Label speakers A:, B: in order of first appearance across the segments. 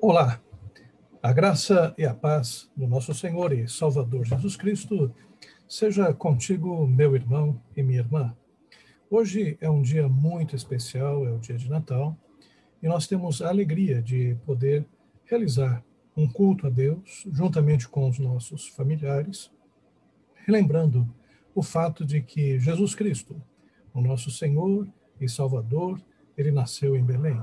A: Olá, a graça e a paz do nosso Senhor e Salvador Jesus Cristo seja contigo, meu irmão e minha irmã. Hoje é um dia muito especial, é o dia de Natal, e nós temos a alegria de poder realizar um culto a Deus juntamente com os nossos familiares, relembrando o fato de que Jesus Cristo, o nosso Senhor e Salvador, ele nasceu em Belém.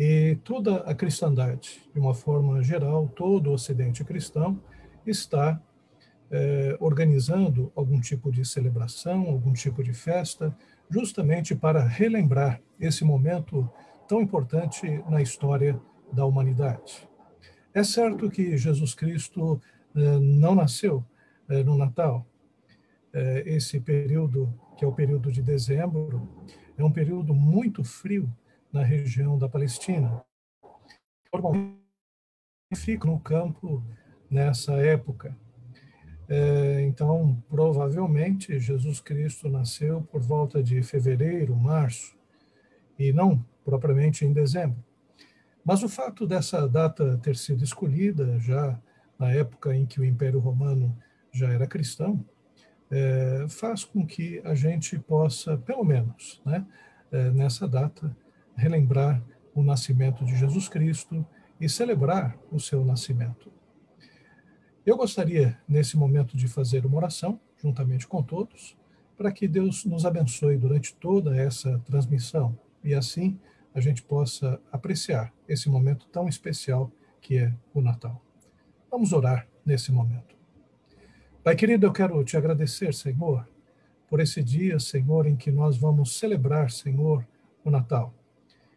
A: E toda a cristandade, de uma forma geral, todo o Ocidente cristão está organizando algum tipo de celebração, algum tipo de festa, justamente para relembrar esse momento tão importante na história da humanidade. É certo que Jesus Cristo não nasceu no Natal. Esse período, que é o período de dezembro, é um período muito frio na região da Palestina. Normalmente fica no campo nessa época. Então, provavelmente, Jesus Cristo nasceu por volta de fevereiro, março, e não propriamente em dezembro. Mas o fato dessa data ter sido escolhida já na época em que o Império Romano já era cristão, faz com que a gente possa, pelo menos, né, nessa data, relembrar o nascimento de Jesus Cristo e celebrar o seu nascimento. Eu gostaria, nesse momento, de fazer uma oração, juntamente com todos, para que Deus nos abençoe durante toda essa transmissão e assim a gente possa apreciar esse momento tão especial que é o Natal. Vamos orar nesse momento. Pai querido, eu quero te agradecer, Senhor, por esse dia, Senhor, em que nós vamos celebrar, Senhor, o Natal.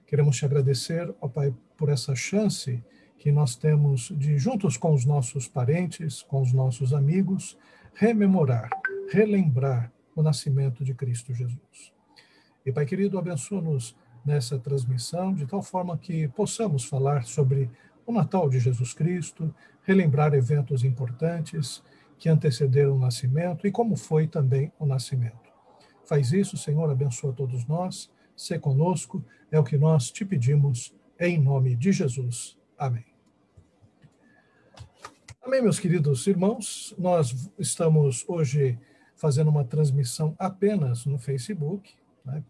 A: Queremos te agradecer, ó Pai, por essa chance que nós temos de, juntos com os nossos parentes, com os nossos amigos, rememorar, relembrar o nascimento de Cristo Jesus. E, Pai querido, abençoa-nos nessa transmissão, de tal forma que possamos falar sobre o Natal de Jesus Cristo, relembrar eventos importantes que antecederam o nascimento e como foi também o nascimento. Faz isso, Senhor, abençoa todos nós, sê conosco, é o que nós te pedimos, em nome de Jesus. Amém. Amém, meus queridos irmãos, nós estamos hoje fazendo uma transmissão apenas no Facebook, né?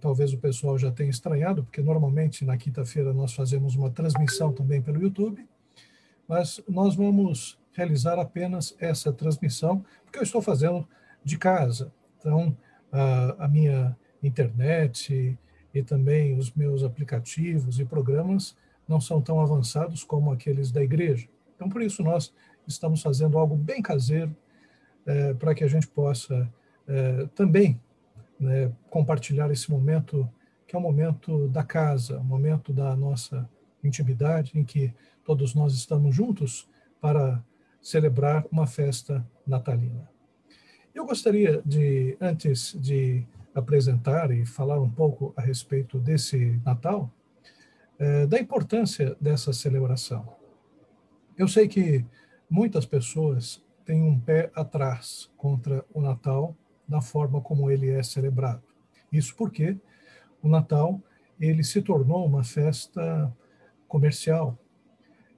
A: Talvez o pessoal já tenha estranhado, porque normalmente na quinta-feira nós fazemos uma transmissão também pelo YouTube, mas nós vamos realizar apenas essa transmissão, porque eu estou fazendo de casa. Então, a minha internet e também os meus aplicativos e programas não são tão avançados como aqueles da igreja. Então, por isso, nós estamos fazendo algo bem caseiro para que a gente possa também, né, compartilhar esse momento, que é o momento da casa, o momento da nossa intimidade, em que todos nós estamos juntos para celebrar uma festa natalina. Eu gostaria de, antes de apresentar e falar um pouco a respeito desse Natal, da importância dessa celebração. Eu sei que muitas pessoas têm um pé atrás contra o Natal, na forma como ele é celebrado. Isso porque o Natal ele se tornou uma festa comercial.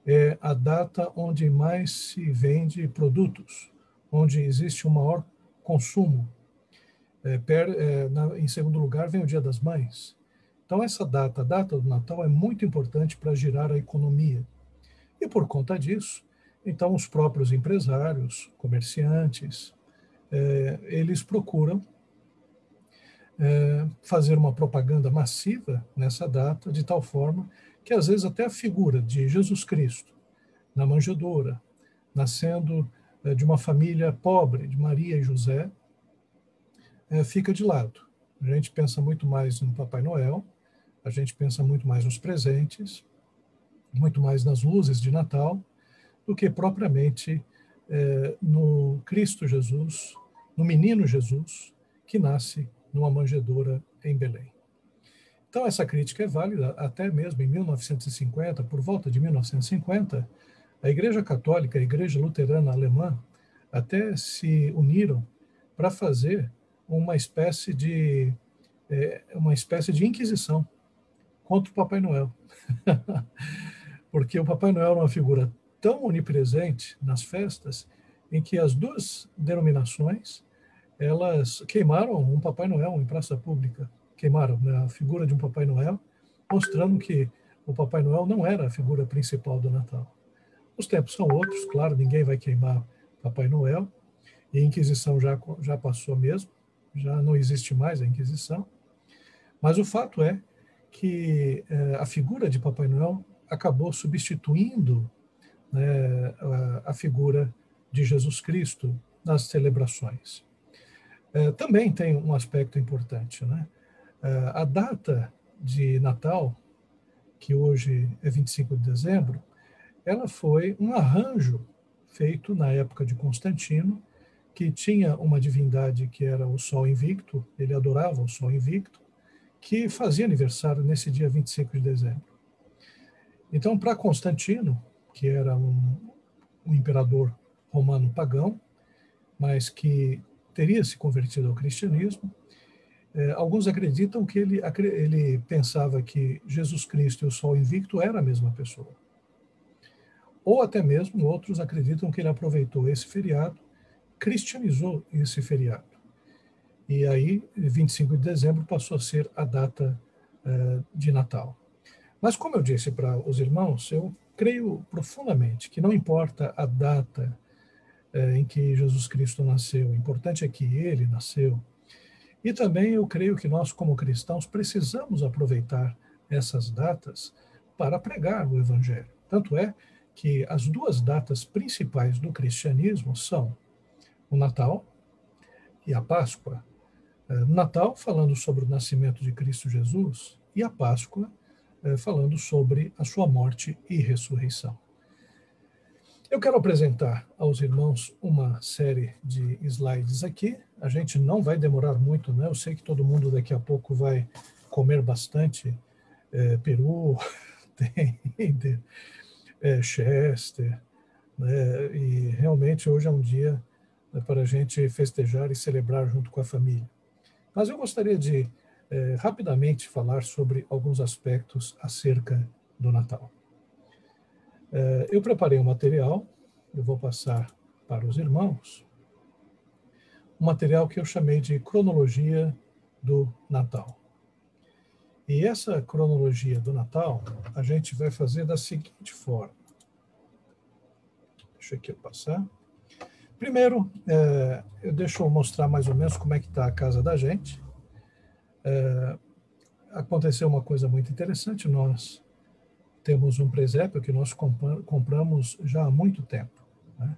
A: É a data onde mais se vende produtos, onde existe um maior consumo. Em segundo lugar, vem o Dia das Mães. Então, essa data, a data do Natal, é muito importante para girar a economia. E por conta disso, então, os próprios empresários, comerciantes, eles procuram fazer uma propaganda massiva nessa data, de tal forma que, às vezes, até a figura de Jesus Cristo na manjedoura, nascendo de uma família pobre, de Maria e José, fica de lado. A gente pensa muito mais no Papai Noel, a gente pensa muito mais nos presentes, muito mais nas luzes de Natal, do que propriamente no Cristo Jesus, no menino Jesus, que nasce numa manjedoura em Belém. Então, essa crítica é válida até mesmo em 1950, por volta de 1950, a Igreja Católica e a Igreja Luterana Alemã até se uniram para fazer uma espécie de inquisição contra o Papai Noel. porque o Papai Noel é uma figura tão onipresente nas festas, em que as duas denominações, elas queimaram um Papai Noel em praça pública, queimaram, né, a figura de um Papai Noel, mostrando que o Papai Noel não era a figura principal do Natal. Os tempos são outros, claro, ninguém vai queimar Papai Noel, e a Inquisição já passou mesmo, já não existe mais a Inquisição, mas o fato é que a figura de Papai Noel acabou substituindo, né, a figura de Jesus Cristo nas celebrações. Também tem um aspecto importante, né? A data de Natal, que hoje é 25 de dezembro, ela foi um arranjo feito na época de Constantino, que tinha uma divindade que era o Sol Invicto, ele adorava o Sol Invicto, que fazia aniversário nesse dia 25 de dezembro. Então, para Constantino, que era um imperador romano pagão, mas que teria se convertido ao cristianismo, alguns acreditam que ele pensava que Jesus Cristo e o Sol Invicto eram a mesma pessoa. Ou até mesmo outros acreditam que ele aproveitou esse feriado, cristianizou esse feriado. E aí, 25 de dezembro passou a ser a data de Natal. Mas, como eu disse para os irmãos, eu creio profundamente que não importa a data em que Jesus Cristo nasceu, o importante é que ele nasceu. E também eu creio que nós, como cristãos, precisamos aproveitar essas datas para pregar o Evangelho. Tanto é que as duas datas principais do cristianismo são o Natal e a Páscoa. Natal, falando sobre o nascimento de Cristo Jesus, e a Páscoa, falando sobre a sua morte e ressurreição. Eu quero apresentar aos irmãos uma série de slides aqui. A gente não vai demorar muito, né? Eu sei que todo mundo daqui a pouco vai comer bastante peru, tender, chester, né? E realmente hoje é um dia para a gente festejar e celebrar junto com a família. Mas eu gostaria de rapidamente falar sobre alguns aspectos acerca do Natal. Eu preparei um material, eu vou passar para os irmãos, um material que eu chamei de cronologia do Natal. E essa cronologia do Natal, a gente vai fazer da seguinte forma. Deixa aqui eu passar. Primeiro, deixa eu mostrar mais ou menos como é que está a casa da gente. Aconteceu uma coisa muito interessante, nós temos um presépio que nós compramos já há muito tempo, né?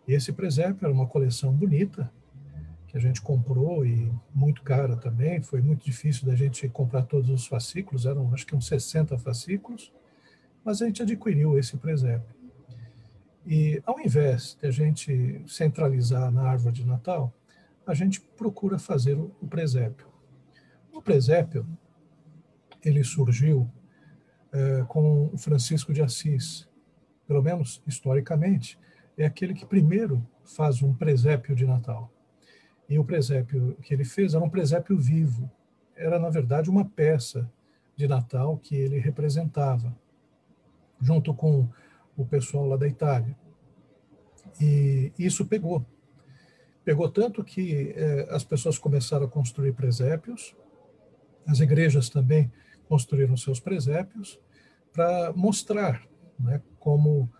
A: E esse presépio era uma coleção bonita, que a gente comprou e muito cara também, foi muito difícil da gente comprar todos os fascículos, eram acho que uns 60 fascículos, mas a gente adquiriu esse presépio. E ao invés de a gente centralizar na árvore de Natal, a gente procura fazer o presépio. O presépio, ele surgiu com Francisco de Assis, pelo menos historicamente, é aquele que primeiro faz um presépio de Natal. E o presépio que ele fez era um presépio vivo. Era, na verdade, uma peça de Natal que ele representava, junto com o pessoal lá da Itália. E isso pegou. Pegou tanto que as pessoas começaram a construir presépios, as igrejas também construíram seus presépios, para mostrar, né, como,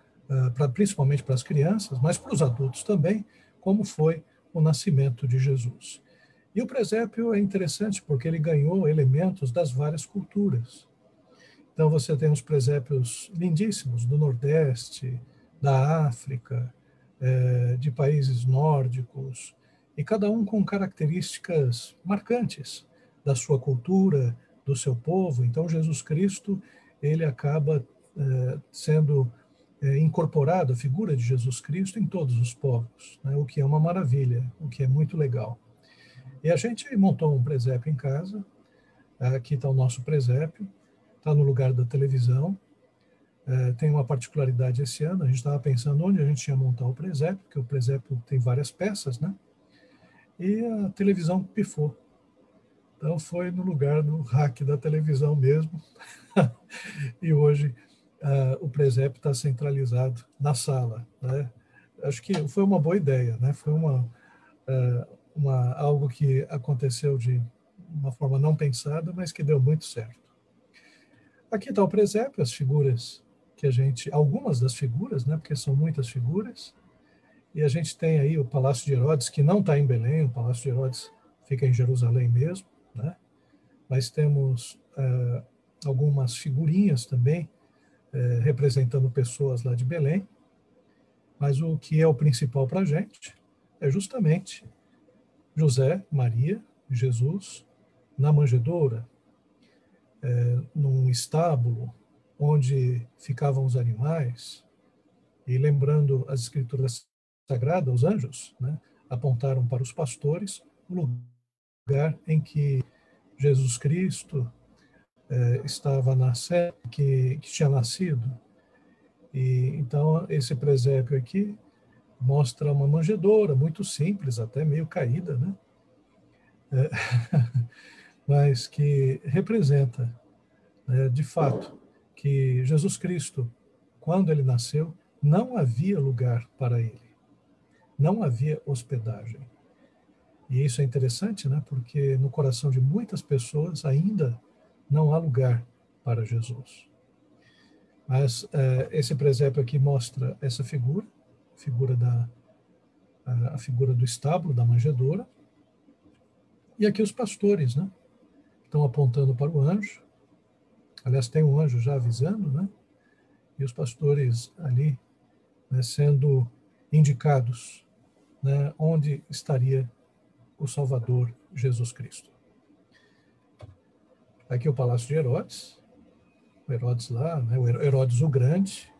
A: principalmente para as crianças, mas para os adultos também, como foi o nascimento de Jesus. E o presépio é interessante porque ele ganhou elementos das várias culturas. Então você tem os presépios lindíssimos do Nordeste, da África, de países nórdicos, e cada um com características marcantes da sua cultura, do seu povo. Então Jesus Cristo, ele acaba sendo incorporado, a figura de Jesus Cristo, em todos os povos, né? O que é uma maravilha, o que é muito legal. E a gente montou um presépio em casa, aqui está o nosso presépio, está no lugar da televisão. Tem uma particularidade esse ano, a gente estava pensando onde a gente ia montar o presépio, porque o presépio tem várias peças, né? E a televisão pifou. Então foi no lugar do rack da televisão mesmo. E hoje o presépio está centralizado na sala, né? Acho que foi uma boa ideia, né? Foi algo que aconteceu de uma forma não pensada, mas que deu muito certo. Aqui está o presépio, as figuras algumas das figuras, né? Porque são muitas figuras. E a gente tem aí o Palácio de Herodes, que não está em Belém, o Palácio de Herodes fica em Jerusalém mesmo, né? Mas temos algumas figurinhas também, representando pessoas lá de Belém. Mas o que é o principal para a gente é justamente José, Maria, Jesus, na manjedoura, num estábulo onde ficavam os animais, e lembrando as escrituras sagradas, os anjos, né, apontaram para os pastores, o lugar em que Jesus Cristo estava nascendo, que tinha nascido. E então esse presépio aqui mostra uma manjedoura muito simples, até meio caída, né? Mas que representa, né, de fato, que Jesus Cristo, quando ele nasceu, não havia lugar para ele, não havia hospedagem. E isso é interessante, né? Porque no coração de muitas pessoas ainda não há lugar para Jesus. Mas esse presépio aqui mostra essa a figura do estábulo, da manjedoura, e aqui os pastores, né? Estão apontando para o anjo. Aliás, tem um anjo já avisando, né? E os pastores ali, né, sendo indicados, né, onde estaria o Salvador Jesus Cristo. Aqui o Palácio de Herodes, o Herodes lá, né, o Herodes o Grande,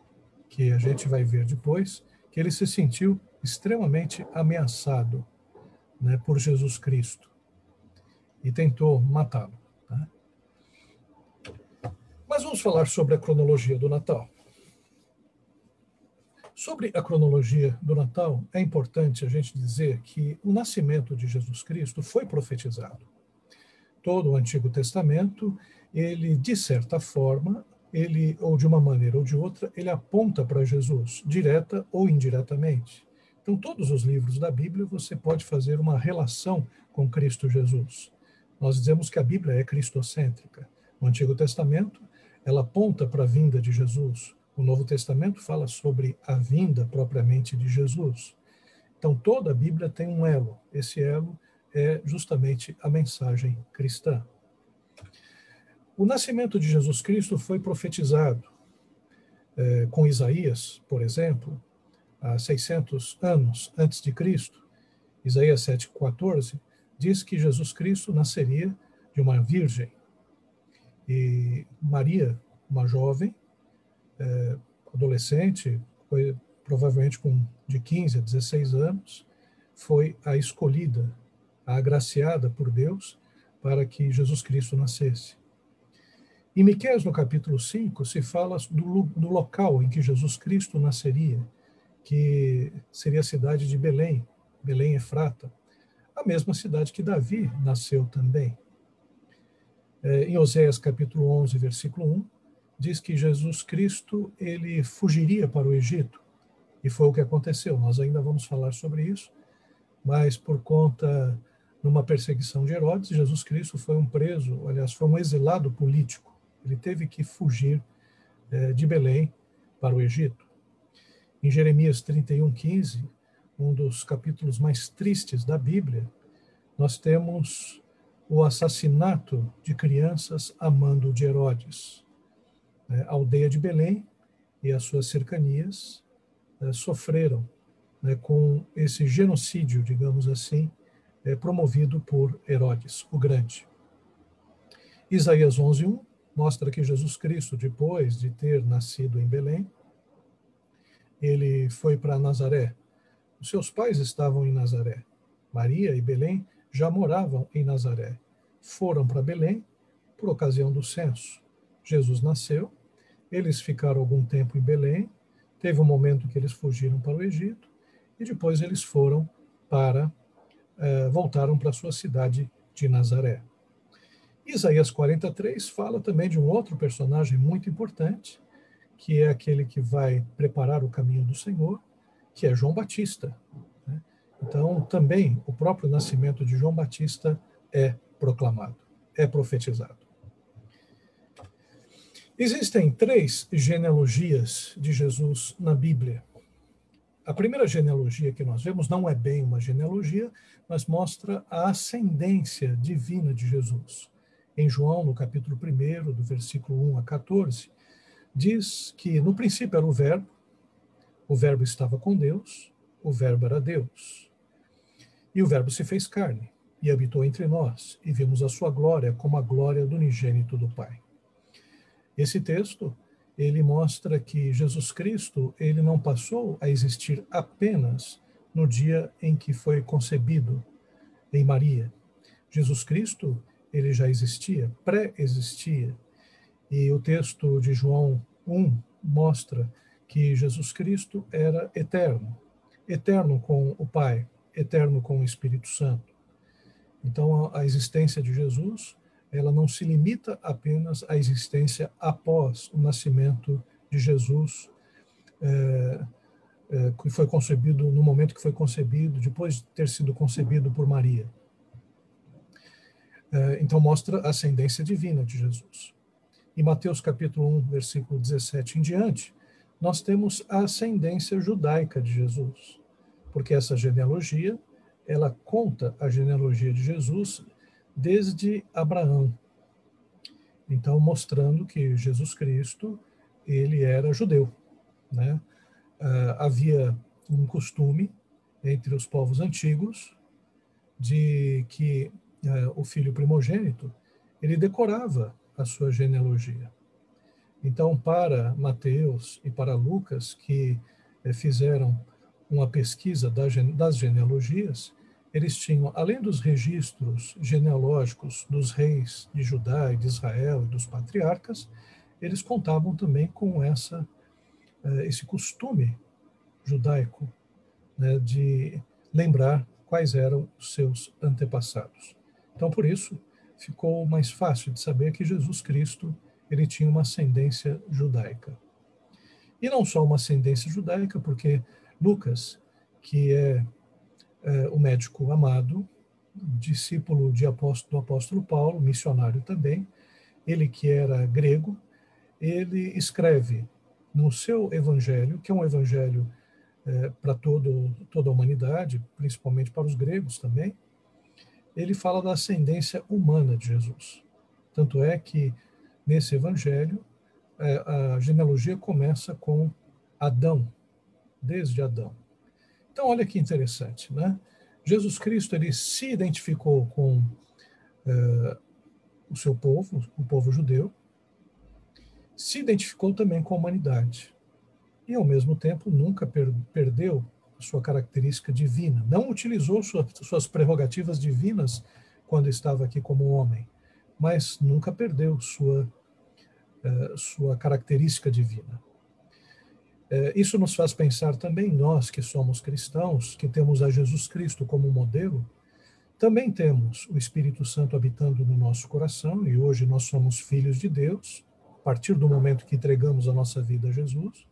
A: que a gente vai ver depois, que ele se sentiu extremamente ameaçado, né, por Jesus Cristo e tentou matá-lo. Né? Mas vamos falar sobre a cronologia do Natal. Sobre a cronologia do Natal, é importante a gente dizer que o nascimento de Jesus Cristo foi profetizado. Todo o Antigo Testamento, ele, de certa forma, ou de uma maneira ou de outra, ele aponta para Jesus, direta ou indiretamente. Então, todos os livros da Bíblia, você pode fazer uma relação com Cristo Jesus. Nós dizemos que a Bíblia é cristocêntrica. No Antigo Testamento, ela aponta para a vinda de Jesus. O Novo Testamento fala sobre a vinda propriamente de Jesus. Então, toda a Bíblia tem um elo. Esse elo é justamente a mensagem cristã. O nascimento de Jesus Cristo foi profetizado com Isaías, por exemplo, há 600 anos antes de Cristo. Isaías 7,14 diz que Jesus Cristo nasceria de uma virgem. E Maria, uma jovem, adolescente, provavelmente de 15 a 16 anos, foi a escolhida, a agraciada por Deus para que Jesus Cristo nascesse. Em Miqueias, no capítulo 5, se fala do local em que Jesus Cristo nasceria, que seria a cidade de Belém, Belém Efrata, a mesma cidade que Davi nasceu também. Em Oséias, capítulo 11, versículo 1, diz que Jesus Cristo ele fugiria para o Egito, e foi o que aconteceu. Nós ainda vamos falar sobre isso, mas por conta de uma perseguição de Herodes, Jesus Cristo foi um preso, aliás, foi um exilado político. Ele teve que fugir de Belém para o Egito. Em Jeremias 31:15, um dos capítulos mais tristes da Bíblia, nós temos o assassinato de crianças a mando de Herodes. A aldeia de Belém e as suas cercanias sofreram com esse genocídio, digamos assim, promovido por Herodes, o Grande. Isaías 11:1 mostra que Jesus Cristo, depois de ter nascido em Belém, ele foi para Nazaré. Os seus pais estavam em Nazaré. Maria e Belém já moravam em Nazaré. Foram para Belém por ocasião do censo. Jesus nasceu, eles ficaram algum tempo em Belém, teve um momento que eles fugiram para o Egito, e depois eles voltaram para a sua cidade de Nazaré. Isaías 43 fala também de um outro personagem muito importante, que é aquele que vai preparar o caminho do Senhor, que é João Batista. Né? Então, também o próprio nascimento de João Batista é proclamado, é profetizado. Existem 3 genealogias de Jesus na Bíblia. A primeira genealogia que nós vemos não é bem uma genealogia, mas mostra a ascendência divina de Jesus. Em João, no capítulo 1, do versículo 1 a 14, diz que no princípio era o Verbo estava com Deus, o Verbo era Deus. E o Verbo se fez carne e habitou entre nós, e vimos a sua glória como a glória do unigênito do Pai. Esse texto, ele mostra que Jesus Cristo, ele não passou a existir apenas no dia em que foi concebido em Maria. Jesus Cristo, ele já existia, pré-existia. E o texto de João 1 mostra que Jesus Cristo era eterno, eterno com o Pai, eterno com o Espírito Santo. Então, a existência de Jesus, ela não se limita apenas à existência após o nascimento de Jesus, que foi concebido, no momento que foi concebido, depois de ter sido concebido por Maria. Então, mostra a ascendência divina de Jesus. Em Mateus capítulo 1, versículo 17 em diante, nós temos a ascendência judaica de Jesus, porque essa genealogia, ela conta a genealogia de Jesus desde Abraão. Então, mostrando que Jesus Cristo, ele era judeu, né? Havia um costume entre os povos antigos de que o filho primogênito, ele decorava a sua genealogia. Então, para Mateus e para Lucas, que fizeram uma pesquisa das genealogias, eles tinham, além dos registros genealógicos dos reis de Judá e de Israel e dos patriarcas, eles contavam também com esse costume judaico, né, de lembrar quais eram os seus antepassados. Então, por isso, ficou mais fácil de saber que Jesus Cristo, ele tinha uma ascendência judaica. E não só uma ascendência judaica, porque Lucas, que é o médico amado, discípulo do apóstolo Paulo, missionário também, ele que era grego, ele escreve no seu evangelho, que é um evangelho para toda a humanidade, principalmente para os gregos também, ele fala da ascendência humana de Jesus. Tanto é que, nesse evangelho, a genealogia começa com Adão, desde Adão. Então, olha que interessante, né? Jesus Cristo, ele se identificou com o seu povo, o povo judeu, se identificou também com a humanidade. E, ao mesmo tempo, nunca perdeu a sua característica divina. Não utilizou suas prerrogativas divinas quando estava aqui como homem, mas nunca perdeu sua característica divina. Isso nos faz pensar também, nós que somos cristãos, que temos a Jesus Cristo como modelo, também temos o Espírito Santo habitando no nosso coração, e hoje nós somos filhos de Deus, a partir do momento que entregamos a nossa vida a Jesus.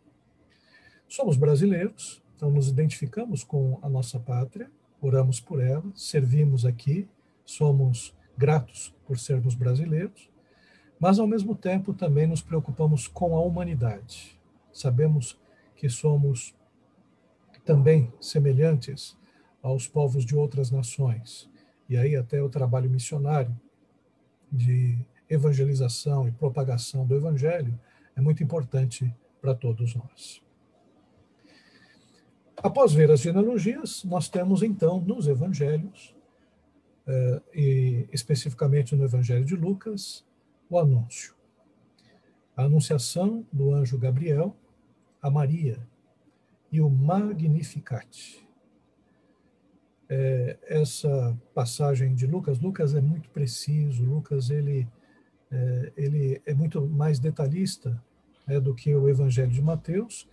A: Somos brasileiros, então nos identificamos com a nossa pátria, oramos por ela, servimos aqui, somos gratos por sermos brasileiros, mas ao mesmo tempo também nos preocupamos com a humanidade. Sabemos que somos também semelhantes aos povos de outras nações. E aí até o trabalho missionário de evangelização e propagação do evangelho é muito importante para todos nós. Após ver as genealogias, nós temos então nos evangelhos, e especificamente no evangelho de Lucas, o anúncio. A anunciação do anjo Gabriel a Maria e o Magnificat. Essa passagem de Lucas é muito preciso, Lucas ele é muito mais detalhista do que o evangelho de Mateus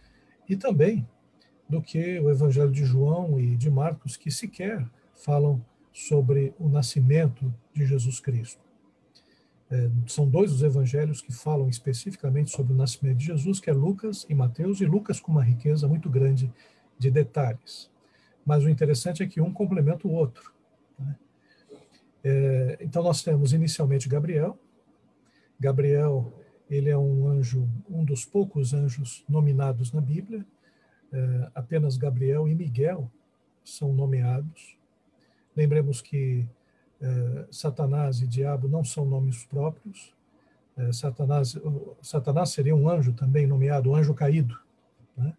A: e também do que o evangelho de João e de Marcos, que sequer falam sobre o nascimento de Jesus Cristo. São dois os evangelhos que falam especificamente sobre o nascimento de Jesus, que é Lucas e Mateus, e Lucas com uma riqueza muito grande de detalhes. Mas o interessante é que um complementa o outro, né? Então nós temos inicialmente Gabriel. Gabriel, ele é um anjo, um dos poucos anjos nominados na Bíblia. Apenas Gabriel e Miguel são nomeados. Lembremos que Satanás e diabo não são nomes próprios. Satanás seria um anjo também nomeado, anjo caído, né?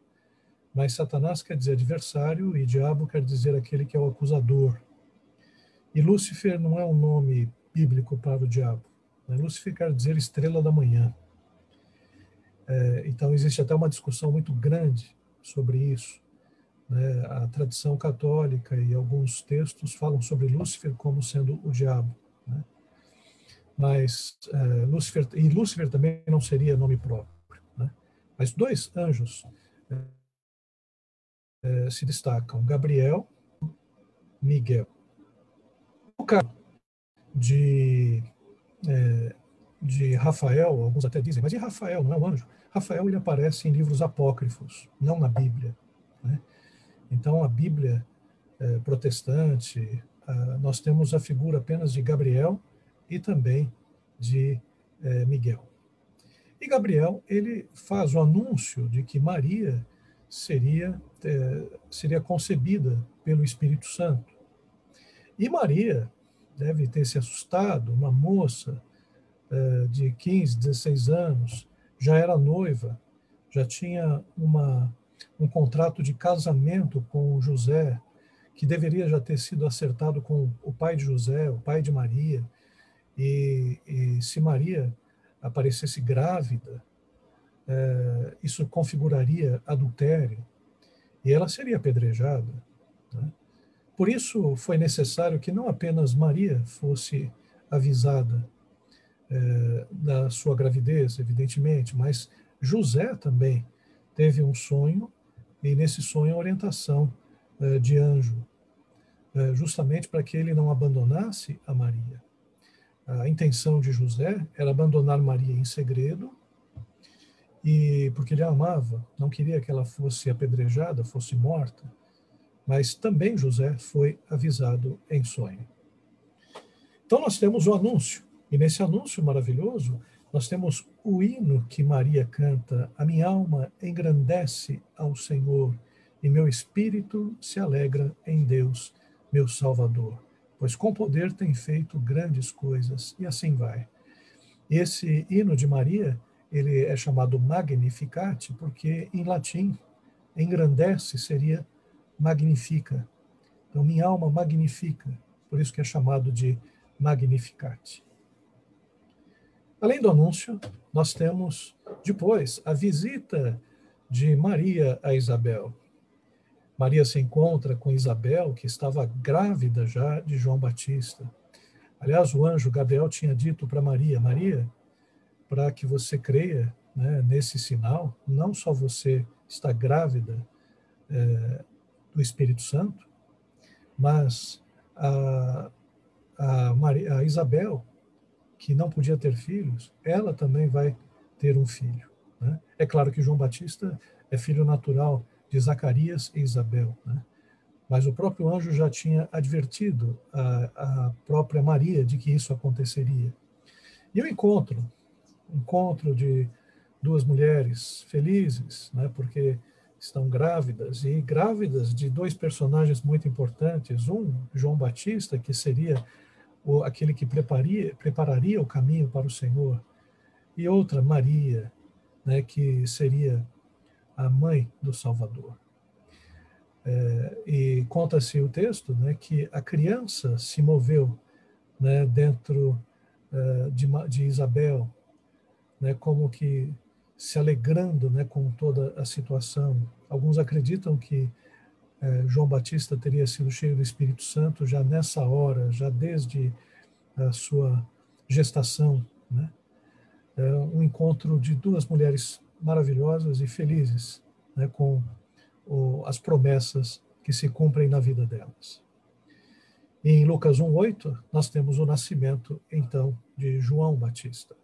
A: Mas Satanás quer dizer adversário e diabo quer dizer aquele que é o acusador. E Lúcifer não é um nome bíblico para o diabo, né? Lúcifer quer dizer estrela da manhã. Então existe até uma discussão muito grande sobre isso, né? A tradição católica e alguns textos falam sobre Lúcifer como sendo o diabo, né? Mas Lúcifer também não seria nome próprio, né? Mas dois anjos se destacam, Gabriel, Miguel. No caso de, de Rafael, alguns até dizem, mas e Rafael, não é um anjo? Rafael, ele aparece em livros apócrifos, não na Bíblia, né? Então, a Bíblia protestante, nós temos a figura apenas de Gabriel e também de Miguel. E Gabriel, ele faz o anúncio de que Maria seria concebida pelo Espírito Santo. E Maria deve ter se assustado, uma moça de 15, 16 anos, já era noiva, já tinha um contrato de casamento com José, que deveria já ter sido acertado com o pai de José, o pai de Maria, e se Maria aparecesse grávida, isso configuraria adultério, e ela seria apedrejada, né? Por isso foi necessário que não apenas Maria fosse avisada da sua gravidez, evidentemente, mas José também teve um sonho, e nesse sonho a orientação de anjo, justamente para que ele não abandonasse a Maria. A intenção de José era abandonar Maria em segredo, e porque ele a amava, não queria que ela fosse apedrejada, fosse morta, mas também José foi avisado em sonho. Então nós temos o anúncio, e nesse anúncio maravilhoso, nós temos o hino que Maria canta: a minha alma engrandece ao Senhor, e meu espírito se alegra em Deus, meu Salvador, pois com poder tem feito grandes coisas, e assim vai. Esse hino de Maria, ele é chamado Magnificat, porque em latim, engrandece seria magnifica. Então, minha alma magnifica, por isso que é chamado de Magnificat. Além do anúncio, nós temos depois a visita de Maria a Isabel. Maria se encontra com Isabel, que estava grávida já de João Batista. Aliás, o anjo Gabriel tinha dito para Maria: Maria, para que você creia, né, nesse sinal, não só você está grávida do Espírito Santo, mas a Isabel, que não podia ter filhos, ela também vai ter um filho, né? É claro que João Batista é filho natural de Zacarias e Isabel, né? Mas o próprio anjo já tinha advertido a própria Maria de que isso aconteceria. E o encontro de duas mulheres felizes, né, porque estão grávidas, e grávidas de dois personagens muito importantes. Um, João Batista, que seria aquele que prepararia o caminho para o Senhor, e outra, Maria, né, que seria a mãe do Salvador. E conta-se o texto, né, que a criança se moveu, né, dentro de Isabel, né, como que se alegrando, né, com toda a situação. Alguns acreditam que João Batista teria sido cheio do Espírito Santo já nessa hora, já desde a sua gestação, né? Um encontro de duas mulheres maravilhosas e felizes, né, com as promessas que se cumprem na vida delas. Em Lucas 1:8, nós temos o nascimento, então, de João Batista.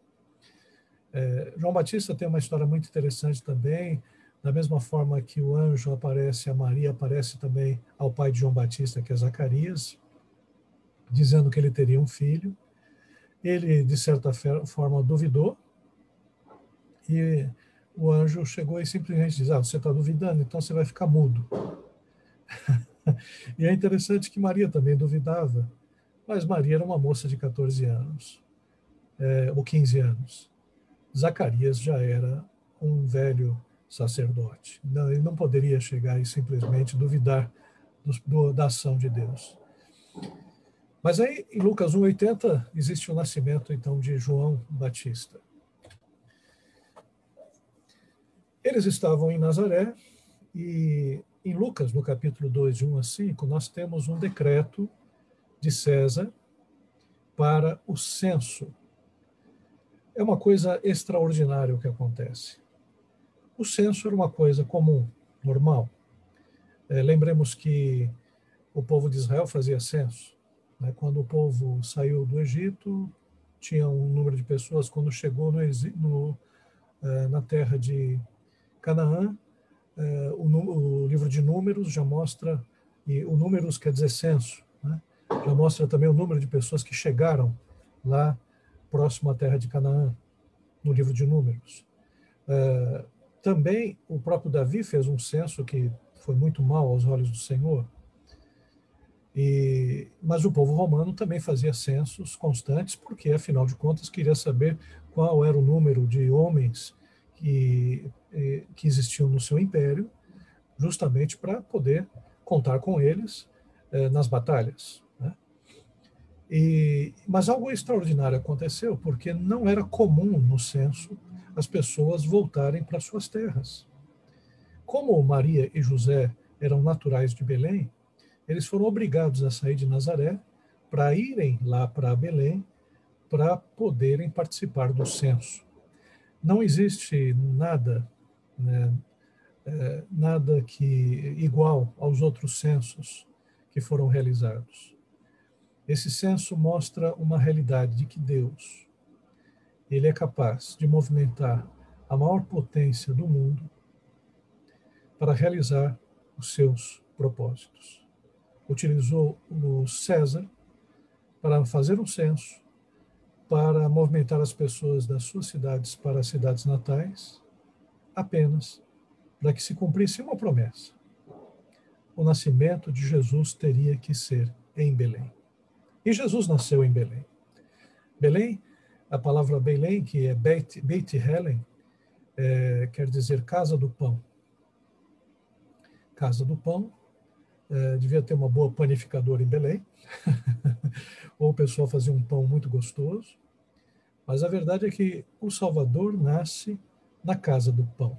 A: João Batista tem uma história muito interessante também, da mesma forma que o anjo aparece a Maria, aparece também ao pai de João Batista, que é Zacarias, dizendo que ele teria um filho. Ele, de certa forma, duvidou, e o anjo chegou e simplesmente diz: você está duvidando, então você vai ficar mudo. E é interessante que Maria também duvidava, mas Maria era uma moça de 14 anos, ou 15 anos. Zacarias já era um velho sacerdote. Não, ele não poderia chegar e simplesmente duvidar da ação de Deus. Mas aí, em Lucas 1,80, existe o nascimento, então, de João Batista. Eles estavam em Nazaré, e em Lucas, no capítulo 2, de 1 a 5, nós temos um decreto de César para o censo. É uma coisa extraordinária o que acontece. O censo era uma coisa comum, normal. Lembremos que o povo de Israel fazia censo. Né? Quando o povo saiu do Egito, tinha um número de pessoas. Quando chegou na terra de Canaã, o livro de Números já mostra, e o Números quer dizer censo, né? Já mostra também o número de pessoas que chegaram lá próximo à terra de Canaã, no livro de Números. Também o próprio Davi fez um censo que foi muito mal aos olhos do Senhor. Mas o povo romano também fazia censos constantes, porque, afinal de contas, queria saber qual era o número de homens que existiam no seu império, justamente para poder contar com eles nas batalhas. Né? Mas algo extraordinário aconteceu, porque não era comum no censo as pessoas voltarem para suas terras. Como Maria e José eram naturais de Belém, eles foram obrigados a sair de Nazaré para irem lá para Belém para poderem participar do censo. Não existe nada, né, nada que igual aos outros censos que foram realizados. Esse censo mostra uma realidade de que Deus, ele é capaz de movimentar a maior potência do mundo para realizar os seus propósitos. Utilizou o César para fazer um censo, para movimentar as pessoas das suas cidades para as cidades natais, apenas para que se cumprisse uma promessa. O nascimento de Jesus teria que ser em Belém. E Jesus nasceu em Belém. Belém, a palavra Belém, que é Beit Helen, quer dizer casa do pão. Casa do pão, devia ter uma boa panificadora em Belém, ou o pessoal fazia um pão muito gostoso, mas a verdade é que o Salvador nasce na casa do pão.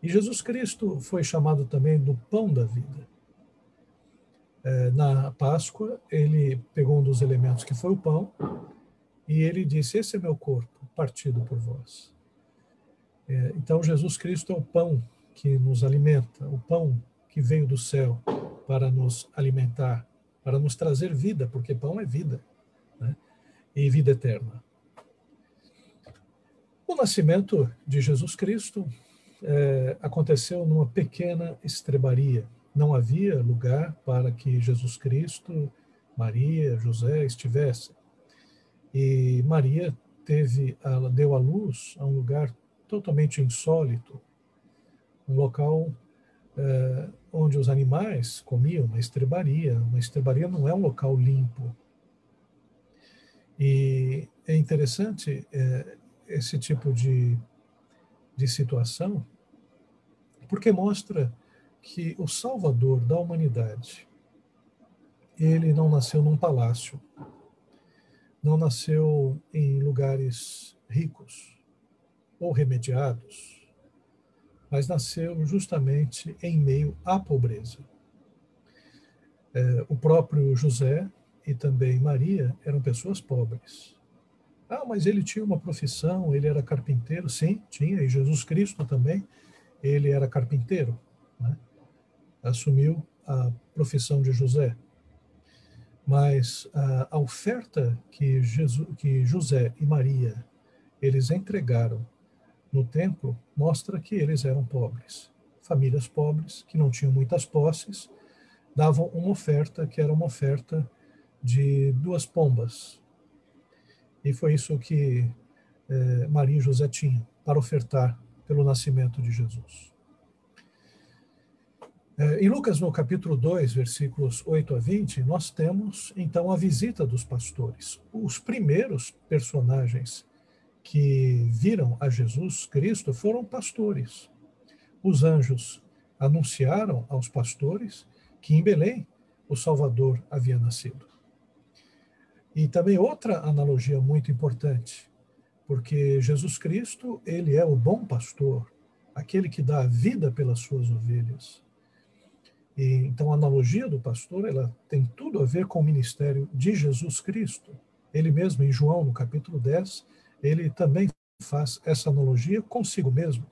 A: E Jesus Cristo foi chamado também do pão da vida. Na Páscoa, ele pegou um dos elementos que foi o pão, e ele disse: esse é meu corpo, partido por vós. Então, Jesus Cristo é o pão que nos alimenta, o pão que veio do céu para nos alimentar, para nos trazer vida, porque pão é vida, né? E vida eterna. O nascimento de Jesus Cristo aconteceu numa pequena estrebaria. Não havia lugar para que Jesus Cristo, Maria, José estivessem. E Maria deu à luz a um lugar totalmente insólito, um local onde os animais comiam, uma estrebaria. Uma estrebaria não é um local limpo. E é interessante esse tipo de situação, porque mostra que o Salvador da humanidade, ele não nasceu num palácio, não nasceu em lugares ricos ou remediados, mas nasceu justamente em meio à pobreza. O próprio José e também Maria eram pessoas pobres. Mas ele tinha uma profissão, ele era carpinteiro. Sim, tinha, e Jesus Cristo também, ele era carpinteiro, né? Assumiu a profissão de José. Mas a oferta que José e Maria eles entregaram no templo mostra que eles eram pobres. Famílias pobres, que não tinham muitas posses, davam uma oferta que era uma oferta de 2 pombas. E foi isso que Maria e José tinham para ofertar pelo nascimento de Jesus. Em Lucas, no capítulo 2, versículos 8 a 20, nós temos, então, a visita dos pastores. Os primeiros personagens que viram a Jesus Cristo foram pastores. Os anjos anunciaram aos pastores que em Belém o Salvador havia nascido. E também outra analogia muito importante, porque Jesus Cristo, ele é o bom pastor, aquele que dá a vida pelas suas ovelhas. E, então, a analogia do pastor, ela tem tudo a ver com o ministério de Jesus Cristo. Ele mesmo, em João, no capítulo 10, ele também faz essa analogia consigo mesmo,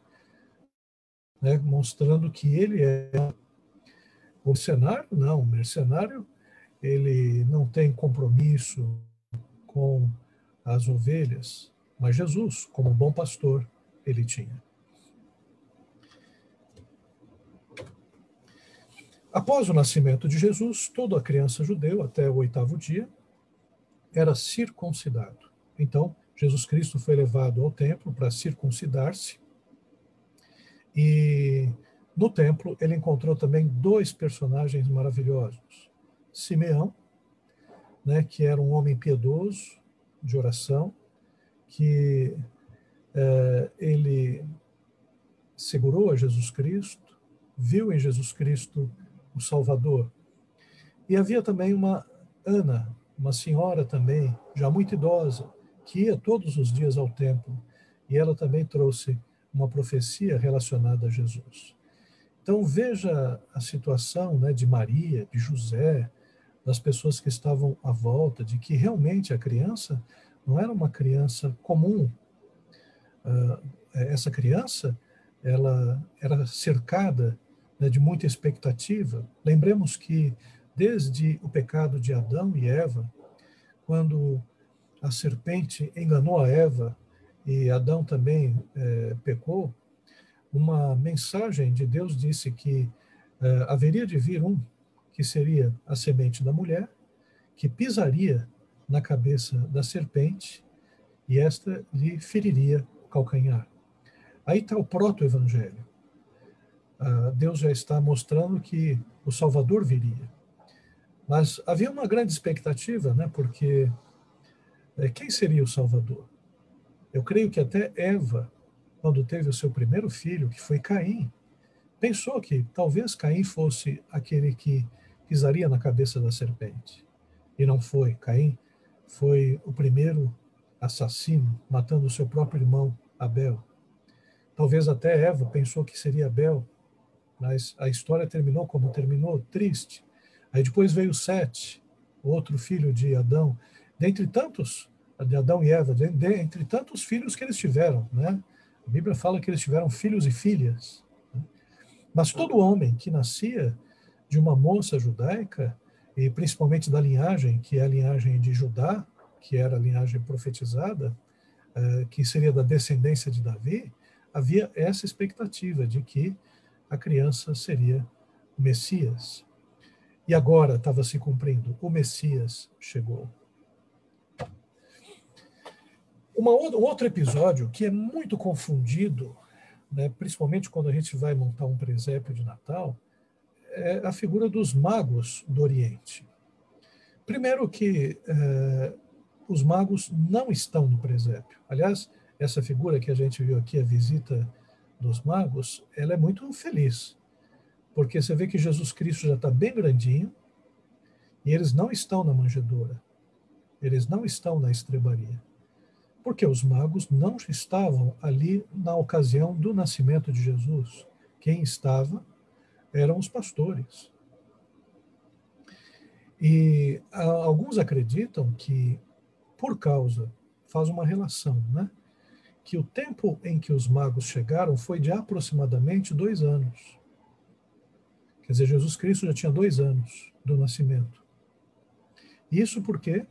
A: né, mostrando que ele é o mercenário. Não, o mercenário, ele não tem compromisso com as ovelhas, mas Jesus, como bom pastor, ele tinha. Após o nascimento de Jesus, toda criança judeu, até o 8º dia, era circuncidado. Então, Jesus Cristo foi levado ao templo para circuncidar-se, e no templo ele encontrou também 2 personagens maravilhosos. Simeão, né, que era um homem piedoso, de oração, que ele segurou a Jesus Cristo, viu em Jesus Cristo o Salvador. E havia também uma Ana, uma senhora também, já muito idosa, que ia todos os dias ao templo, e ela também trouxe uma profecia relacionada a Jesus. Então veja a situação, né, de Maria, de José, das pessoas que estavam à volta, de que realmente a criança não era uma criança comum. Essa criança, ela era cercada, né, de muita expectativa. Lembremos que desde o pecado de Adão e Eva, quando a serpente enganou a Eva e Adão também pecou, uma mensagem de Deus disse que haveria de vir um que seria a semente da mulher, que pisaria na cabeça da serpente e esta lhe feriria o calcanhar. Aí está o proto-evangelho. Deus já está mostrando que o Salvador viria. Mas havia uma grande expectativa, né? Porque quem seria o Salvador? Eu creio que até Eva, quando teve o seu primeiro filho, que foi Caim, pensou que talvez Caim fosse aquele que pisaria na cabeça da serpente. E não foi. Caim foi o primeiro assassino, matando o seu próprio irmão, Abel. Talvez até Eva pensou que seria Abel, mas a história terminou como terminou, triste. Aí depois veio Sete, outro filho de Adão, dentre tantos, de Adão e Eva, dentre tantos filhos que eles tiveram, né? A Bíblia fala que eles tiveram filhos e filhas. Né? Mas todo homem que nascia de uma moça judaica, e principalmente da linhagem, que é a linhagem de Judá, que era a linhagem profetizada, que seria da descendência de Davi, havia essa expectativa de que a criança seria o Messias. E agora estava se cumprindo, o Messias chegou. Um outro episódio que é muito confundido, né, principalmente quando a gente vai montar um presépio de Natal, é a figura dos magos do Oriente. Primeiro que os magos não estão no presépio. Aliás, essa figura que a gente viu aqui, a visita dos magos, ela é muito feliz, porque você vê que Jesus Cristo já está bem grandinho e eles não estão na manjedoura, eles não estão na estrebaria, porque os magos não estavam ali na ocasião do nascimento de Jesus. Quem estava eram os pastores. E alguns acreditam que, por causa, faz uma relação, né? Que o tempo em que os magos chegaram foi de aproximadamente 2 anos. Quer dizer, Jesus Cristo já tinha 2 anos do nascimento. Isso porque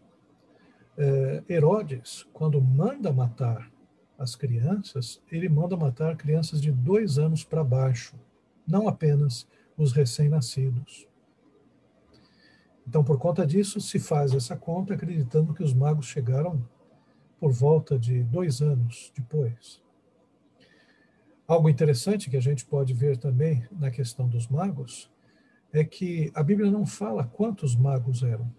A: Herodes, quando manda matar as crianças, ele manda matar crianças de 2 anos para baixo, não apenas os recém-nascidos. Então, por conta disso, se faz essa conta acreditando que os magos chegaram por volta de 2 anos depois. Algo interessante que a gente pode ver também na questão dos magos é que a Bíblia não fala quantos magos eram.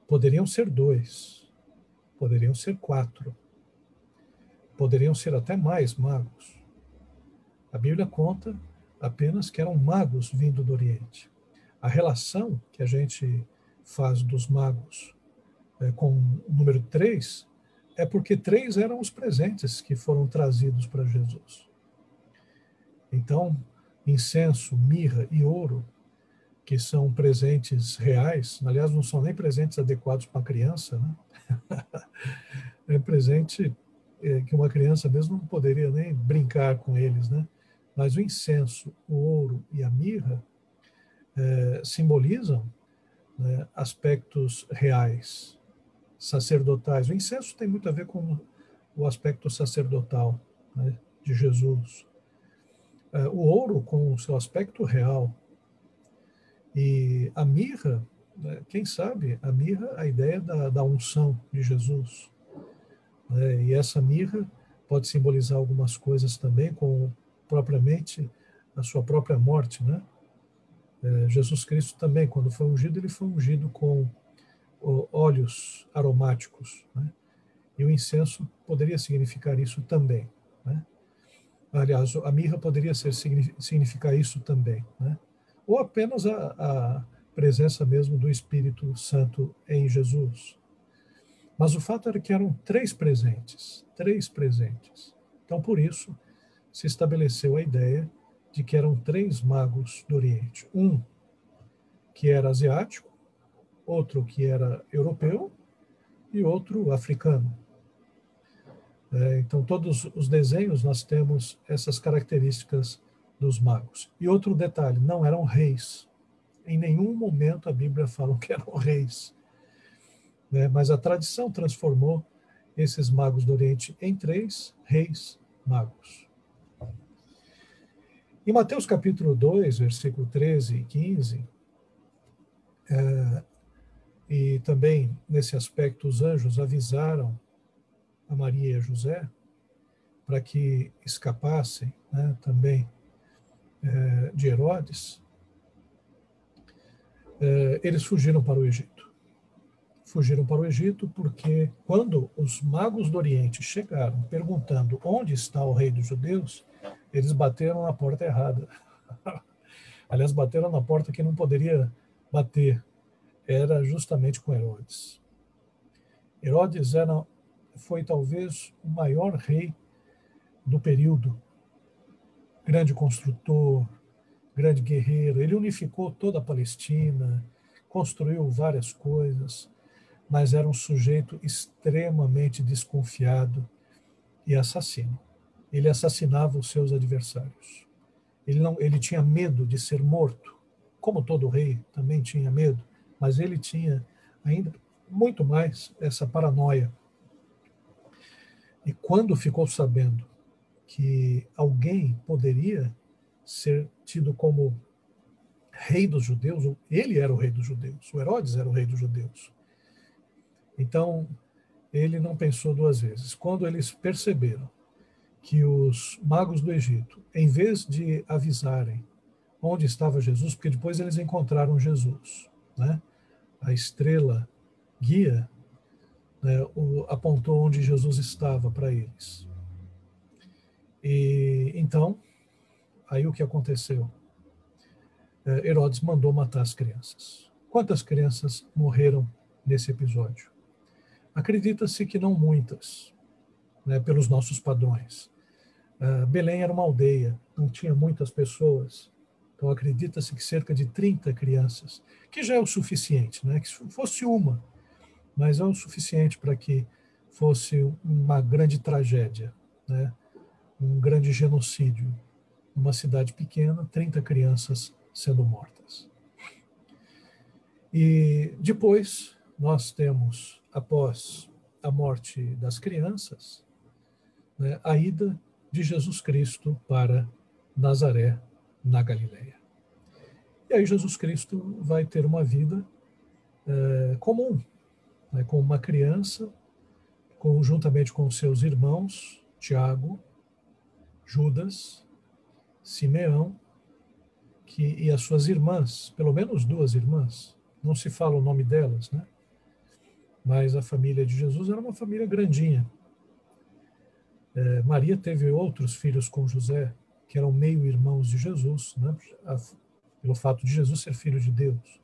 A: Poderiam ser 2, poderiam ser 4, poderiam ser até mais magos. A Bíblia conta apenas que eram magos vindo do Oriente. A relação que a gente faz dos magos com o número 3 é porque 3 eram os presentes que foram trazidos para Jesus. Então, incenso, mirra e ouro, que são presentes reais, aliás, não são nem presentes adequados para uma criança, né? É presente que uma criança mesmo não poderia nem brincar com eles, né? Mas o incenso, o ouro e a mirra simbolizam, né, aspectos reais, sacerdotais. O incenso tem muito a ver com o aspecto sacerdotal, né, de Jesus. O ouro com o seu aspecto real. E a mirra, né, quem sabe, a mirra, a ideia da unção de Jesus. Né, e essa mirra pode simbolizar algumas coisas também, com propriamente a sua própria morte, né? Jesus Cristo também, quando foi ungido, ele foi ungido com óleos aromáticos, né? E o incenso poderia significar isso também, né? Aliás, a mirra poderia significar isso também, né? Ou apenas a presença mesmo do Espírito Santo em Jesus. Mas o fato era que eram 3 presentes, 3 presentes. Então, por isso, se estabeleceu a ideia de que eram 3 magos do Oriente. Um que era asiático, outro que era europeu e outro africano. Então, todos os desenhos nós temos essas características dos magos. E outro detalhe, não eram reis. Em nenhum momento a Bíblia fala que eram reis. Né? Mas a tradição transformou esses magos do Oriente em 3 reis magos. Em Mateus capítulo 2, versículo 13 e 15, e também nesse aspecto os anjos avisaram a Maria e a José para que escapassem, né, também de Herodes. Eles fugiram para o Egito. Fugiram para o Egito porque quando os magos do Oriente chegaram perguntando onde está o rei dos judeus, eles bateram na porta errada. Aliás, bateram na porta que não poderia bater. Era justamente com Herodes. Herodes foi talvez o maior rei do período. Grande construtor, grande guerreiro. Ele unificou toda a Palestina, construiu várias coisas, mas era um sujeito extremamente desconfiado e assassino. Ele assassinava os seus adversários. Ele tinha medo de ser morto, como todo rei também tinha medo, mas ele tinha ainda muito mais essa paranoia. E quando ficou sabendo que alguém poderia ser tido como rei dos judeus, ele era o rei dos judeus, o Herodes era o rei dos judeus. Então, ele não pensou 2 vezes. Quando eles perceberam que os magos do Egito, em vez de avisarem onde estava Jesus, porque depois eles encontraram Jesus, né? A estrela guia, né, apontou onde Jesus estava para eles. E então, aí o que aconteceu? Herodes mandou matar as crianças. Quantas crianças morreram nesse episódio? Acredita-se que não muitas, né, pelos nossos padrões. Belém era uma aldeia, não tinha muitas pessoas, então acredita-se que cerca de 30 crianças, que já é o suficiente, né, que fosse uma, mas é o suficiente para que fosse uma grande tragédia, né, um grande genocídio. Uma cidade pequena, 30 crianças sendo mortas. E depois nós temos, após a morte das crianças, né, a ida de Jesus Cristo para Nazaré, na Galileia. E aí Jesus Cristo vai ter uma vida comum, né, como uma criança, juntamente com seus irmãos, Tiago, Judas, Simeão, e as suas irmãs, pelo menos duas irmãs, não se fala o nome delas, né? Mas a família de Jesus era uma família grandinha. Maria teve outros filhos com José, que eram meio-irmãos de Jesus, né? Pelo fato de Jesus ser filho de Deus.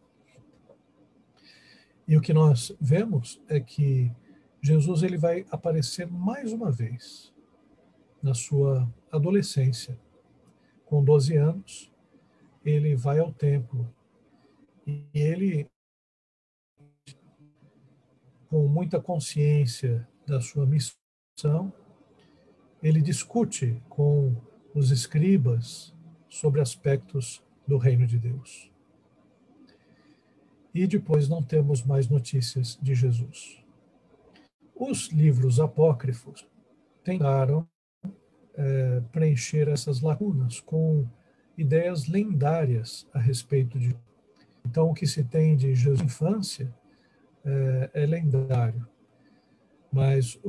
A: E o que nós vemos é que Jesus ele vai aparecer mais uma vez na sua adolescência. Com 12 anos, ele vai ao templo e ele, com muita consciência da sua missão, ele discute com os escribas sobre aspectos do reino de Deus. E depois não temos mais notícias de Jesus. Os livros apócrifos tentaram preencher essas lacunas com ideias lendárias a respeito de. Então, o que se tem de Jesus infância é lendário. Mas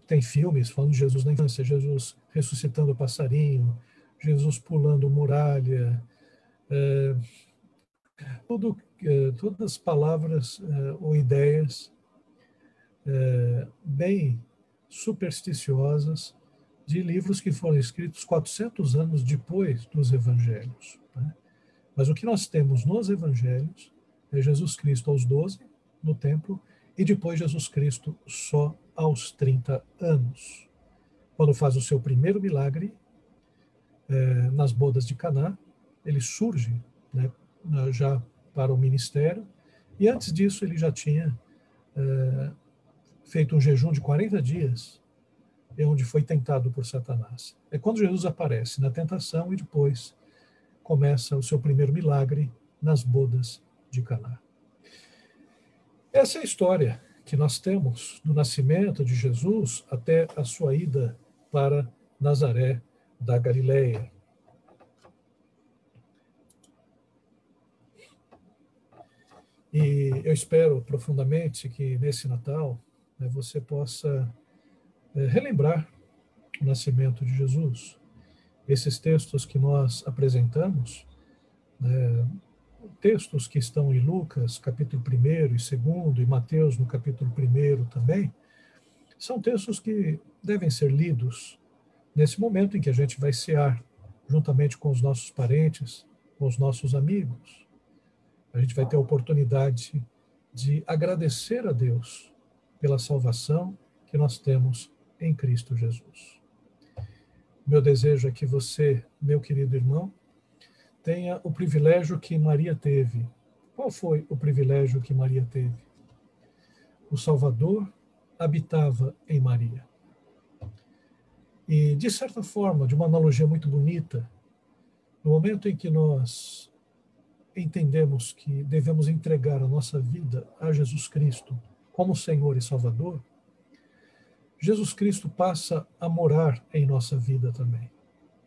A: tem filmes falando de Jesus na infância, Jesus ressuscitando o passarinho, Jesus pulando muralha, todas palavras ou ideias bem supersticiosas de livros que foram escritos 400 anos depois dos evangelhos. Né? Mas o que nós temos nos evangelhos é Jesus Cristo aos 12, no templo, e depois Jesus Cristo só aos 30 anos, quando faz o seu primeiro milagre nas bodas de Caná. Ele surge, né, já para o ministério, e antes disso ele já tinha feito um jejum de 40 dias, onde foi tentado por Satanás. É quando Jesus aparece na tentação e depois começa o seu primeiro milagre nas bodas de Caná. Essa é a história que nós temos do nascimento de Jesus até a sua ida para Nazaré da Galileia. E eu espero profundamente que nesse Natal você possa relembrar o nascimento de Jesus. Esses textos que nós apresentamos, textos que estão em Lucas, capítulo 1 e 2, e Mateus, no capítulo 1 também, são textos que devem ser lidos nesse momento em que a gente vai cear, juntamente com os nossos parentes, com os nossos amigos. A gente vai ter a oportunidade de agradecer a Deus pela salvação que nós temos em Cristo Jesus. Meu desejo é que você, meu querido irmão, tenha o privilégio que Maria teve. Qual foi o privilégio que Maria teve? O Salvador habitava em Maria. E, de certa forma, de uma analogia muito bonita, no momento em que nós entendemos que devemos entregar a nossa vida a Jesus Cristo como Senhor e Salvador, Jesus Cristo passa a morar em nossa vida também.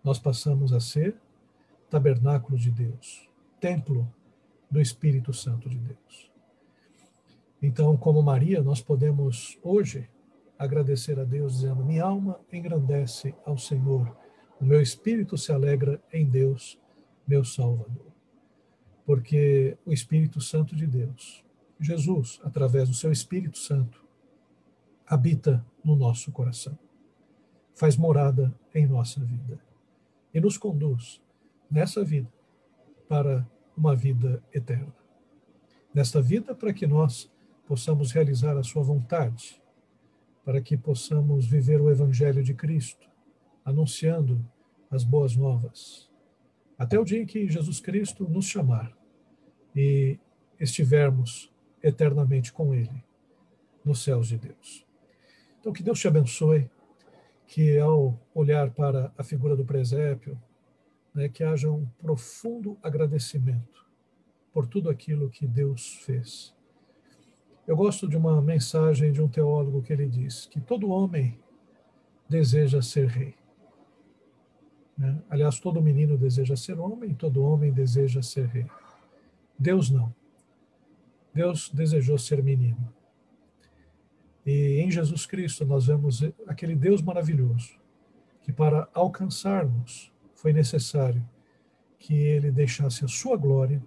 A: Nós passamos a ser tabernáculo de Deus, templo do Espírito Santo de Deus. Então, como Maria, nós podemos hoje agradecer a Deus dizendo: minha alma engrandece ao Senhor, o meu espírito se alegra em Deus, meu Salvador. Porque o Espírito Santo de Deus, Jesus, através do seu Espírito Santo, habita no nosso coração, faz morada em nossa vida e nos conduz nessa vida para uma vida eterna. Nesta vida, para que nós possamos realizar a sua vontade, para que possamos viver o Evangelho de Cristo, anunciando as boas novas, até o dia em que Jesus Cristo nos chamar e estivermos eternamente com Ele, nos céus de Deus. Então, que Deus te abençoe, que ao olhar para a figura do presépio, que haja um profundo agradecimento por tudo aquilo que Deus fez. Eu gosto de uma mensagem de um teólogo que ele diz que todo homem deseja ser rei, né? Aliás, todo menino deseja ser homem, todo homem deseja ser rei. Deus não. Deus desejou ser menino. E em Jesus Cristo nós vemos aquele Deus maravilhoso, que para alcançarmos foi necessário que ele deixasse a sua glória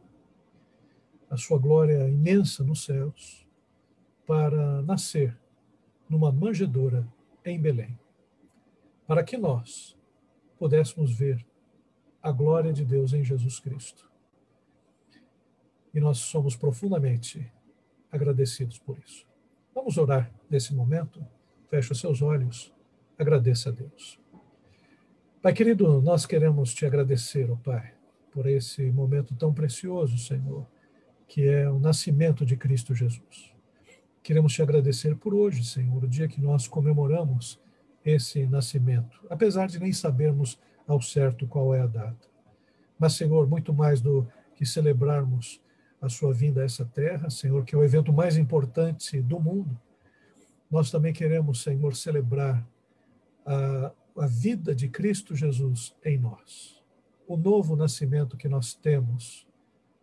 A: imensa nos céus, para nascer numa manjedoura em Belém, para que nós pudéssemos ver a glória de Deus em Jesus Cristo. E nós somos profundamente agradecidos por isso. Vamos orar nesse momento. Feche os seus olhos. Agradeça a Deus. Pai querido, nós queremos te agradecer, ó Pai, por esse momento tão precioso, Senhor, que é o nascimento de Cristo Jesus. Queremos te agradecer por hoje, Senhor, o dia que nós comemoramos esse nascimento, apesar de nem sabermos ao certo qual é a data. Mas, Senhor, muito mais do que celebrarmos a sua vinda a essa terra, Senhor, que é o evento mais importante do mundo, nós também queremos, Senhor, celebrar a vida de Cristo Jesus em nós. O novo nascimento que nós temos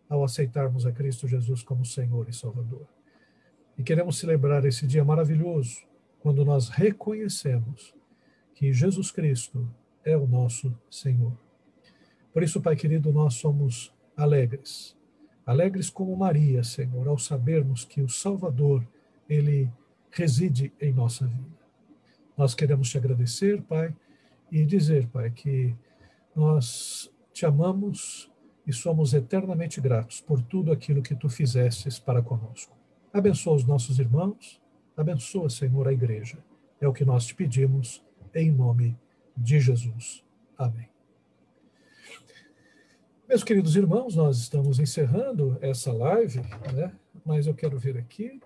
A: ao aceitarmos a Cristo Jesus como Senhor e Salvador. E queremos celebrar esse dia maravilhoso, quando nós reconhecemos que Jesus Cristo é o nosso Senhor. Por isso, Pai querido, nós somos alegres. Alegres como Maria, Senhor, ao sabermos que o Salvador, ele reside em nossa vida. Nós queremos te agradecer, Pai, e dizer, Pai, que nós te amamos e somos eternamente gratos por tudo aquilo que tu fizestes para conosco. Abençoa os nossos irmãos, abençoa, Senhor, a igreja. É o que nós te pedimos, em nome de Jesus. Amém. Meus queridos irmãos, nós estamos encerrando essa live, né? Mas eu quero ver aqui.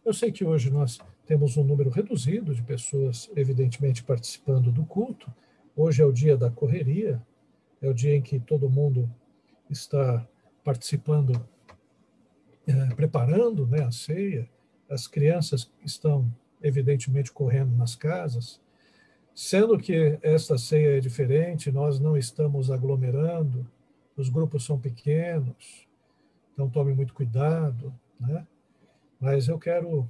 A: Eu sei que hoje nós temos um número reduzido de pessoas, evidentemente, participando do culto. Hoje é o dia da correria, é o dia em que todo mundo está participando, preparando, né, a ceia. As crianças estão, evidentemente, correndo nas casas. Sendo que esta ceia é diferente, nós não estamos aglomerando, os grupos são pequenos, então tome muito cuidado, né? Mas eu quero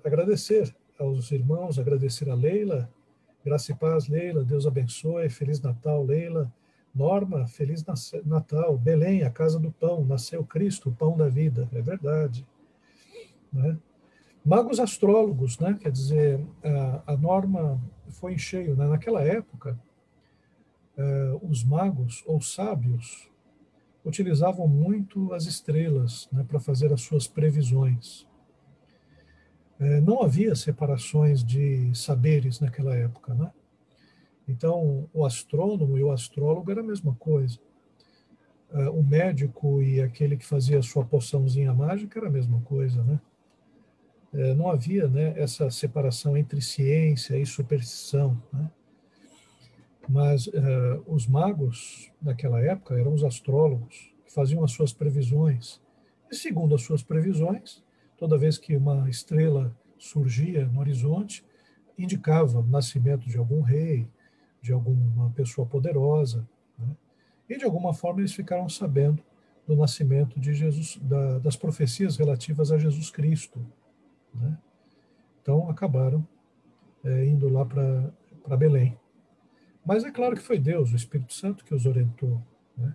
A: agradecer aos irmãos, agradecer a Leila, graça e paz, Leila, Deus abençoe, Feliz Natal, Leila, Norma, Feliz Natal, Belém, a casa do pão, nasceu Cristo, o pão da vida, é verdade, né? Magos astrólogos, né? Quer dizer, a Norma foi em cheio, né? Naquela época, os magos ou sábios utilizavam muito as estrelas, né, para fazer as suas previsões. Não havia separações de saberes naquela época, né? Então, o astrônomo e o astrólogo era a mesma coisa. O médico e aquele que fazia a sua poçãozinha mágica era a mesma coisa, né? Não havia, né, essa separação entre ciência e superstição, né? Mas os magos daquela época eram os astrólogos, que faziam as suas previsões. E segundo as suas previsões, toda vez que uma estrela surgia no horizonte, indicava o nascimento de algum rei, de alguma pessoa poderosa, né? E de alguma forma eles ficaram sabendo do nascimento de Jesus, das profecias relativas a Jesus Cristo, né? Então acabaram indo lá para Belém. Mas é claro que foi Deus, o Espírito Santo, que os orientou, né?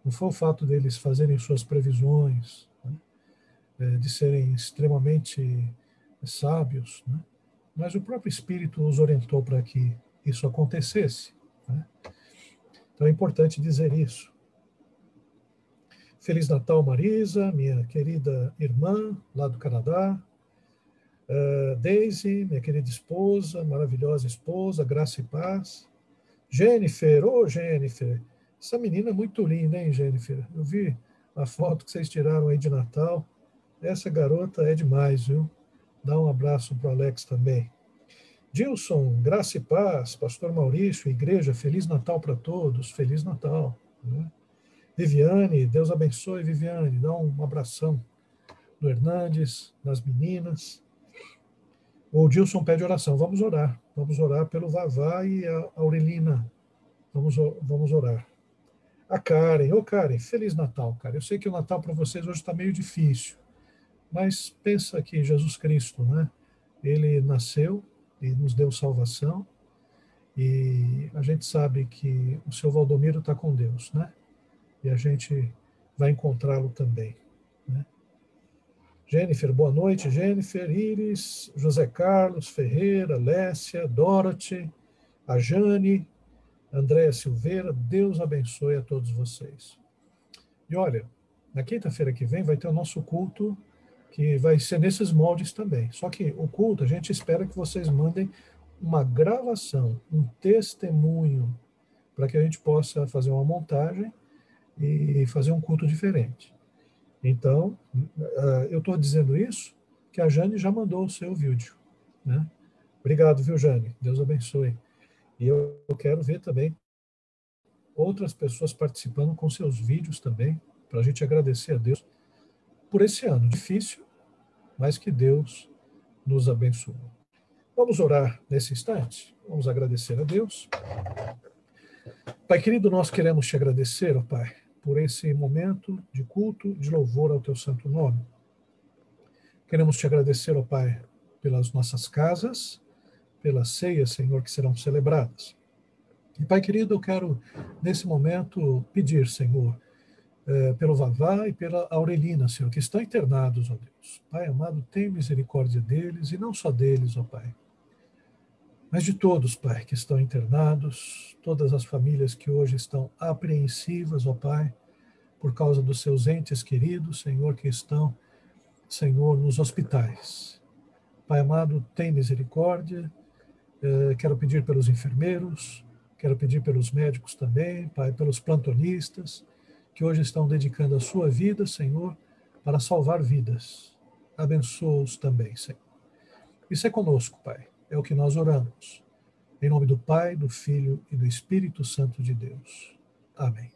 A: Não foi o fato deles fazerem suas previsões, né, de serem extremamente sábios, né? Mas o próprio Espírito os orientou para que isso acontecesse, né? Então é importante dizer isso. Feliz Natal, Marisa, minha querida irmã lá do Canadá. Daisy, minha querida esposa, maravilhosa esposa, graça e paz. Jennifer, Jennifer, essa menina é muito linda, hein, Jennifer? Eu vi a foto que vocês tiraram aí de Natal. Essa garota é demais, viu? Dá um abraço para o Alex também. Dilson, graça e paz, pastor Maurício, igreja, Feliz Natal para todos, Feliz Natal, né? Viviane, Deus abençoe, Viviane. Dá um abração do Hernandes, das meninas. O Dilson pede oração. Vamos orar. Vamos orar pelo Vavá e a Aurelina. Vamos orar. A Karen. Ô, Karen, Feliz Natal, cara. Eu sei que o Natal para vocês hoje está meio difícil, mas pensa que Jesus Cristo, né? Ele nasceu e nos deu salvação, e a gente sabe que o seu Valdomiro está com Deus, né? E a gente vai encontrá-lo também, né? Jennifer, boa noite, Jennifer, Iris, José Carlos, Ferreira, Lécia, Dorothy, a Jane, Andréa Silveira, Deus abençoe a todos vocês. E olha, na quinta-feira que vem vai ter o nosso culto, que vai ser nesses moldes também. Só que o culto, a gente espera que vocês mandem uma gravação, um testemunho, para que a gente possa fazer uma montagem e fazer um culto diferente. Então, eu estou dizendo isso, que a Jane já mandou o seu vídeo, né? Obrigado, viu, Jane? Deus abençoe. E eu quero ver também outras pessoas participando com seus vídeos também, para a gente agradecer a Deus por esse ano difícil, mas que Deus nos abençoe. Vamos orar nesse instante? Vamos agradecer a Deus. Pai querido, nós queremos te agradecer, ó Pai, por esse momento de culto, de louvor ao teu santo nome. Queremos te agradecer, ó Pai, pelas nossas casas, pelas ceias, Senhor, que serão celebradas. E, Pai querido, eu quero, nesse momento, pedir, Senhor, pelo Vavá e pela Aurelina, Senhor, que estão internados, ó Deus. Pai amado, tem misericórdia deles, e não só deles, ó Pai, mas de todos, Pai, que estão internados, todas as famílias que hoje estão apreensivas, ó Pai, por causa dos seus entes queridos, Senhor, que estão, Senhor, nos hospitais. Pai amado, tem misericórdia. Quero pedir pelos enfermeiros, quero pedir pelos médicos também, Pai, pelos plantonistas, que hoje estão dedicando a sua vida, Senhor, para salvar vidas. Abençoa-os também, Senhor. Isso é conosco, Pai. É o que nós oramos. Em nome do Pai, do Filho e do Espírito Santo de Deus. Amém.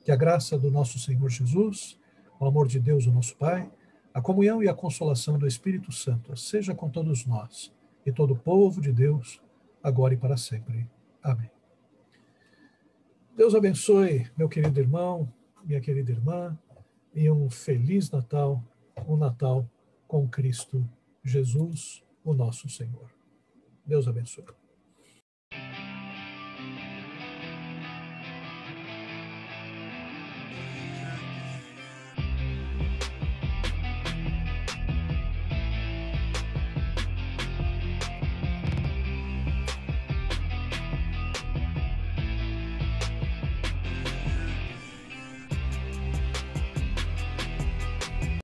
A: Que a graça do nosso Senhor Jesus, o amor de Deus, o nosso Pai, a comunhão e a consolação do Espírito Santo seja com todos nós e todo o povo de Deus, agora e para sempre. Amém. Deus abençoe, meu querido irmão, minha querida irmã, e um Feliz Natal, um Natal com Cristo Jesus, o nosso Senhor. Deus abençoe.